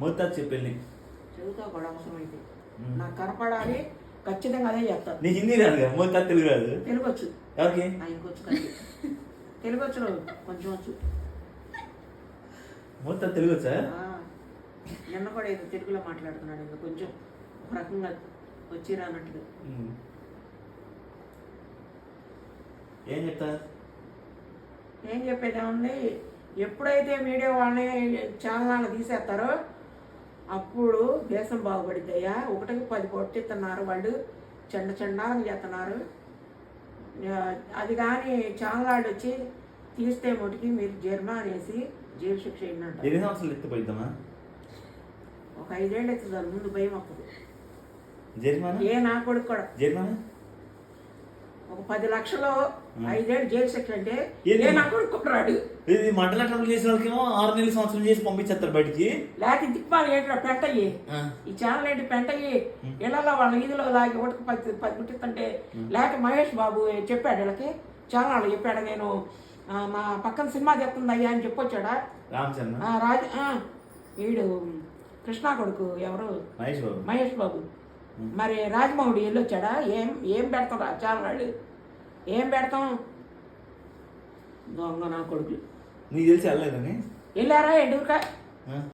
మొత్తం చెప్పి చదువుతా కూడా అవసరమైతే నాకు కనపడాలి, ఖచ్చితంగా అదే చేస్తాను. నీ హిందీ రాదు కదా, మొత్తం తెలుగు రాదు. తెలుగు వచ్చు. ఓకే, ఇంకొచ్చు కానీ తెలుగు వచ్చు, కొంచెం వచ్చు. మొత్తం తెలుగు వచ్చా? నిన్న కూడా ఏదో తెలుగులో మాట్లాడుతున్నాడు, ఇంకా కొంచెం ఒక రకంగా వచ్చిరా అన్నట్టుగా. ఏం చెప్తా? ఏం చెప్పేదేముంది, ఎప్పుడైతే మీడియా వాళ్ళని ఛానల్ తీసేస్తారో అప్పుడు దేశం బాగుపడిద్దయ్యా. 1కి 10 కొట్టిస్తున్నారు వాళ్ళు, చెండాలని చేస్తున్నారు. అది కానీ ఛానల్ వాళ్ళు వచ్చి తీస్తే మొటికి మీరు జరిమానా వేసి జైలు శిక్ష ఏంటంట. 8 సంవత్సరాలు ఎత్తిపోయిద్దామా? ఒక 5 ఏళ్ళు ఎత్తుతారు, ముందు భయం అప్పుడు. జరిమానా ఏ నా కొడుకు కూడా జరిమానా ఒక 10 లక్షలు 5 ఏళ్ళు జైలు శిక్ష అంటే ఏ నా కొడుకు రాడు. ఇది మంటల ట్రబుల్ చేసిన వాళ్ళకేమో 6 నెలలు సంవత్సరం చేసి పంపించేస్తారు బయటికి. లేకపోతే దిక్పాలు ఏంటి పెంటయ్యి, ఈ ఛానల్ ఏంటి పెంటయ్యి, ఇళ్లలో వాళ్ళ వీధిలో లాగి 1కి 10 గుట్టిస్తుంటే. లేక మహేష్ బాబు చెప్పాడు వీళ్ళకి, ఛానల్ చెప్పాడు, నేను మా పక్కన సినిమా చెప్తుంది అయ్యా అని చెప్పొచ్చాడా రామచంద్ర. వీడు కృష్ణా కొడుకు ఎవరు, మహేష్ బాబు. మరి రాజమౌళి వెళ్ళొచ్చాడా? ఏం పెడతాం ఛానల్, ఏం పెడతాం? దొంగ నా కొడుకులు. నీకు తెలిసి వెళ్ళలేదని వెళ్ళారా ఎడుగురుకా?